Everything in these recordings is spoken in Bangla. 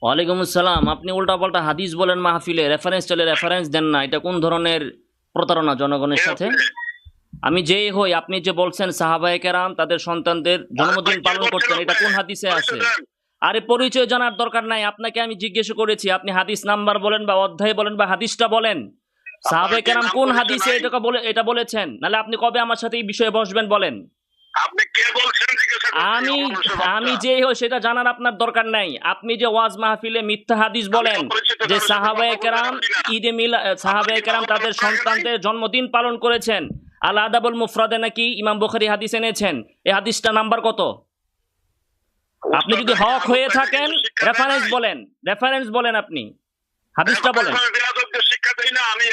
ওয়ালাইকুম আসসালাম। আপনি উল্টাপাল্টা হাদিস বলেন মাহফিলে, রেফারেন্স চলে রেফারেন্স দেন না, এটা কোন ধরনের প্রতারণা জনগণের সাথে? আমি যেই হই, আপনি যে বলছেন সাহাবায়ে কেরাম তাদের সন্তানদের জন্মদিন পালন করতেন, এটা কোন হাদিসে আছে? আরে পরিচয় জানার দরকার নাই, আপনাকে আমি জিজ্ঞেস করেছি, আপনি হাদিস নাম্বার বলেন বা অধ্যায় বলেন বা হাদিসটা বলেন। সাহাবায়ে কেরাম কোন হাদিসে এটা বলেছেন? নাহলে আপনি কবে আমার সাথে এই বিষয়ে বসবেন বলেন? আপনি কে বলছেন আমি আমি যে হই সেটা জানার আপনার দরকার নাই। আপনি যে ওয়াজ মাহফিলে মিথ্যা হাদিস বলেন যে সাহাবায়ে কেরাম ঈদে মিলাদ, সাহাবায়ে কেরাম তাদের সন্তানদের জন্মদিন পালন করেছেন, আল আদাবুল মুফরাদে নাকি ইমাম বুখারী হাদিস এনেছেন, এই হাদিসটা নাম্বার কত? আপনি যদি হক হয়ে থাকেন রেফারেন্স বলেন, রেফারেন্স বলেন, আপনি হাদিসটা বলেন। শিক্ষা দেই না আমি,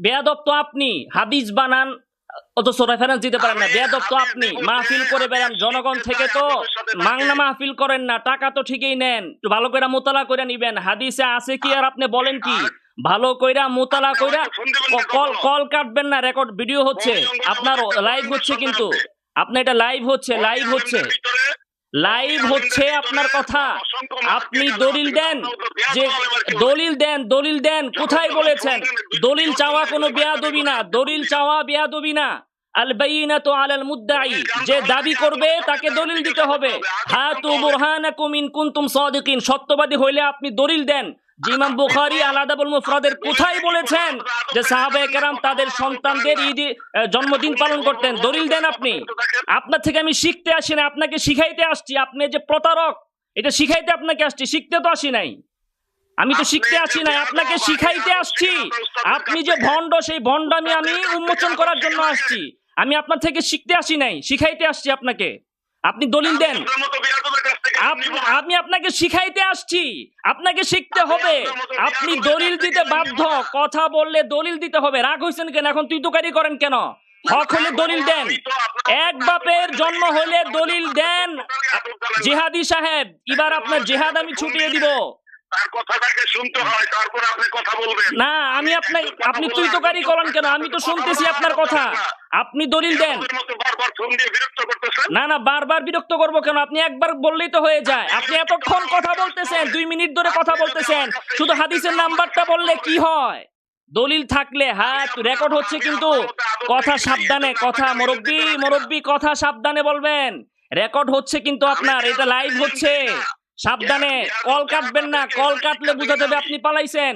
বেয়াদব তো আপনি, হাদিস বানান অথচ রেফারেন্স দিতে পারেন না। বেয়াদব তো আপনি, মাহফিল করে বেড়ান, জনগণ থেকে তো মাংনা মাহফিল করেন না, টাকা তো ঠিকই নেন, একটু ভালো করে মোতালা করে নিবেন হাদিসে আছে কি আর আপনি বলেন কি? ভালো কইরা মোতালা কইরা কল কাটবেন না, রেকর্ড ভিডিও হচ্ছে আপনার, লাইভ হচ্ছে, কিন্তু আপনি এটা লাইভ হচ্ছে আপনার কথা। আপনি দলিল দেন, যে দলিল দেন কোথায় বলেছেন? দলিল চাওয়া কোনো বেয়াদবি না, দলিল চাওয়া বেয়াদবি না। আল বাইনাতু আলাল মুদ্দাই, যে দাবি করবে তাকে দলিল দিতে হবে। হাতু বুরহানাকুম ইন কুনতুম সাদিকিন, সত্যবাদী হইলে আপনি দলিল দেন যে ইমাম বুখারী আল আদাবুল মুফরাদের কোথায় বলেছেন যে সাহাবায়ে কেরাম তাদের সন্তানদের ঈদে জন্মদিন পালন করতেন। দলিল দেন আপনি। আপনার থেকে আমি শিখতে আসি না, আপনাকে শিখাইতে আসছি। আপনি যে প্রতারক, এটা শিখাইতে আপনাকে আসছি, শিখতে তো আসি নাই। আমি তো শিখতে আসি নাই, আপনাকে শিখাইতে আসছি। আপনি যে ভণ্ড, সেই ভণ্ডামি আমি উন্মোচন করার জন্য আসছি। আমি আপনার থেকে শিখতে আসি নাই, শিখাইতে আসছি আপনাকে। আপনি দলিল দেন। আমি আপনাকে শিখাইতে আসছি, আপনাকে শিখতে হবে। আপনি দলিল দিতে বাধ্য, কথা বললে দলিল দিতে হবে। রাগ হইছেন কেন এখন? তুই তোকারি করেন কেন? হক হলে দলিল দেন। এক বাপের জন্ম হলে দলিল দেন। জিহাদি সাহেব, এবার আপনার জিহাদ আমি ছুটিয়ে দিব। না, আমি আপনি তুই তোকারি করেন কেন? আমি তো শুনতেছি আপনার কথা, আপনি দলিল দেন। না, বারবার বিরক্ত করবো কেন? আপনি একবার বললেই তো হয়ে যায়। আপনি এতক্ষণ কথা বলতেছেন, 2 মিনিট ধরে কথা বলতেছেন, শুধু হাদিসের নাম্বারটা বললে কি হয়? দলিল থাকলে হাত রেকর্ড হচ্ছে, কিন্তু কথা সাবধানে, কথা মুরব্বি কথা সাবধানে বলবেন। রেকর্ড হচ্ছে কিন্তু আপনার, এটা লাইভ হচ্ছে, সাবধানে। কল কাটবেন না, কল কাটলে বুঝা যাবে আপনি পালাইছেন,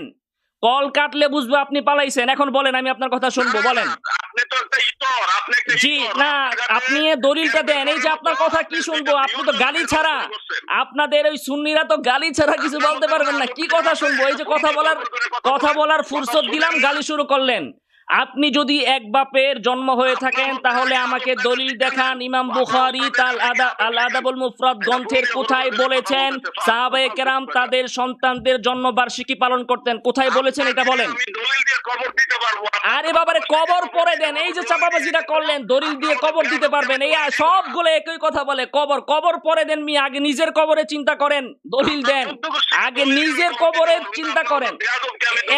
কল কাটলে বুঝবো আপনি পালাইছেন। এখন বলেন, আমি আপনার কথা শুনবো, বলেন। জি না, আপনি দলিলটা দেন। এই যে আপনার কথা কি শুনবো? আপনি তো গালি ছাড়া, আপনাদের ওই সুন্নিরা তো গালি ছাড়া কিছু বলতে পারবেন না, কি কথা শুনবো? এই যে কথা বলার ফুরসত দিলাম, গালি শুরু করলেন। আপনি যদি এক বাপের জন্ম হয়ে থাকেন তাহলে আমাকে দলিল দেখান। ইমাম বুখারী আল আদাবুল মুফরাদ গ্রন্থের কোথায় বলেছেন সাহাবায়ে কেরাম তাদের সন্তানদের জন্মবার্ষিকী পালন করতেন? কোথায় বলেছেন এটা বলেন। আরে বাবারে, কবর পরে দেন। এই যে চাপাবাজিটা করলেন, দলিল দিয়ে কবর দিতে পারবেন, এই সবগুলো একই কথা বলে। কবর পরে দেন। আগে নিজের কবরে চিন্তা করেন, দলিল দেন। আগে নিজের কবরে চিন্তা করেন।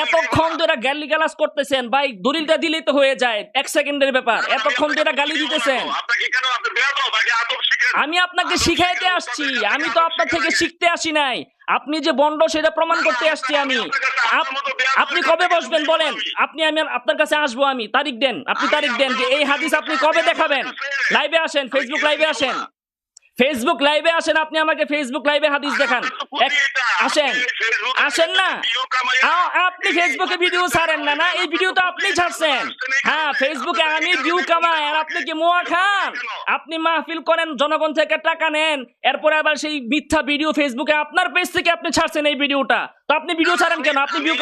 এতক্ষণ ধরে গালি গালাজ করতেছেন ভাই, দলিলটা দিলেই তো হয়ে যায়, 1 সেকেন্ডের ব্যাপার। এতক্ষণ ধরে গালি দিতেছেন। আমি আপনাকে শিখাইতে আসছি, আমি তো আপনার থেকে শিখতে আসি নাই। আপনি যে বন্ড সেটা প্রমাণ করতে আসছি আমি। আপনি কবে বসবেন বলেন? আমি আপনার কাছে আসবো, আমি তারিখ দেন। আপনি তারিখ দেন যে এই হাদিস আপনি কবে দেখাবেন। লাইভে আসেন, ফেসবুক লাইভে আসেন, আপনি আমাকে ফেসবুক লাইভে হাদিস দেখান। আসেন না, আপনি ফেসবুকে ভিডিও ছাড়েন না। এই ভিডিও তো আপনি ছাড়ছেন। হ্যাঁ, ফেসবুকে আমি ভিউ কামাই, আর আপনি কি মোয়া খান? আপনি মাহফিল করেন, জনগণ থেকে টাকা নেন, এরপরে আবার সেই মিথ্যা ভিডিও ফেসবুকে আপনার পেজ থেকে আপনি ছাড়ছেন এই ভিডিওটা। তো আপনি ভিডিও ছাড়েন কেন? আপনি ভিউ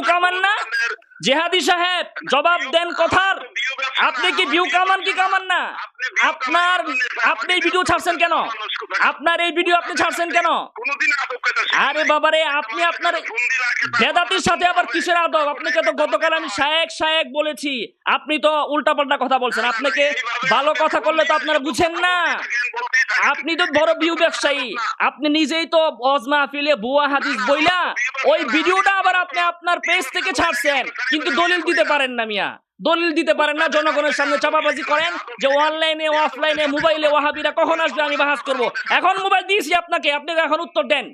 কামান না? জেহাদি সাহেব, জবাব দেন কথার। আপনি কি ভিউ কামান কি কামান না? আপনি এই ভিডিও ছাড়ছেন কেন? আপনি ছাড়ছেন কেন? আরে বাবারে, আপনি আপনার বেদাতির সাথে আবার কিসের আদব? আপনাকে তো গতকাল আমি শায়েক বলেছি, আপনি তো উল্টাপাল্টা কথা বলছেন। আপনাকে ভালো কথা করলে তো আপনারা বুঝেন না। আপনি তো বড় ভিউ ব্যবসায়ী, আপনি নিজেই তো ওয়াজ মাহফিলে ভুয়া হাদিস বইলা ওই ভিডিওটা আবার আপনি আপনার পেজ থেকে ছাড়ছেন, কিন্তু দলিল দিতে পারেন না মিয়া, দলিল দিতে পারেন না, জনগণের সামনে চাপাবাজি করেন যে অনলাইনে অফলাইনে মোবাইলে ওয়াহাবিরা কখন আসবে আমি বাহাস করব। এখন মোবাইল দিয়েছি আপনাকে, আপনি এখন উত্তর দেন।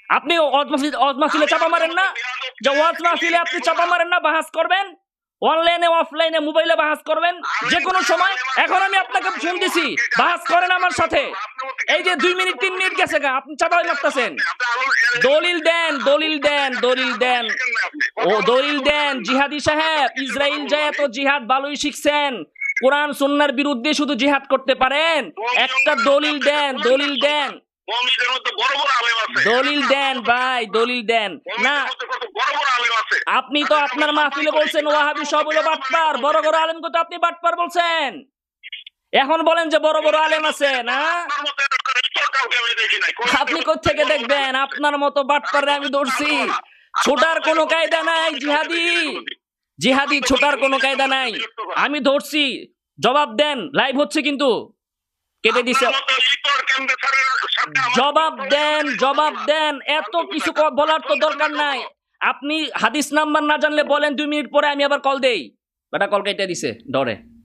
আপনি ওয়াজ মাহফিলে চাপা মারেন না, যে ওয়াজ মাহফিলে আপনি চাপা মারেন না, বাহাস করবেন অনলাইনে অফলাইনে মোবাইলে বাহাস করবেন যে কোনো সময়। এখন আমি আপনাকে ফোন দিছি, বাহাস করেন আমার সাথে। এই যে 2 মিনিট 3 মিনিট গেছে গা, আপনি চাপা মারতেছেন। দলিল দেন, দলিল দেন, দলিল দেন, ও দলিল দেন। জিহাদি সাহেব, ইসরায়েল যায় তো জিহাদ ভালোই শিখছেন, কোরআন সুন্নাহর বিরুদ্ধে শুধু জিহাদ করতে পারেন। একটা দলিল দেন, দলিল দেন, মমিদের মধ্যে বড় বড় আলেম আছে, দলিল দেন ভাই, দলিল দেন না। মমিদের মধ্যে কত বড় বড় আলেম আছে। আপনি তো আপনার মাহফিলে বলছেন ওয়াহাবি সব হলো বাটপার, বড় বড় আলেমকে তো আপনি বাটপার বলছেন। এখন বলেন যে বড় বড় আলেম আছে না। আপনার মতো একটা স্তর কাউকে আমি দেখি নাই। আপনি কোত্থেকে দেখবেন? আপনার মতো বাটপারে আমি ধরছি। ছোটার কোনো কায়দা নাই জিহাদি, জিহাদি ছোটার কোনো কায়দা নাই। আমি ধরছি, জবাব দেন। লাইভ হচ্ছে কিন্তু, কেটে দিছে। আপনার মতো ইতর কেন্দ্রে স্যারের সাথে আমার- জবাব দেন, জবাব দেন। এত কিছু বলার তো দরকার নাই। আপনি হাদিস নাম্বার না জানলে বলেন, 2 মিনিট পরে আমি আবার কল দেই। বেটা কল কেটে দিছে ডরে।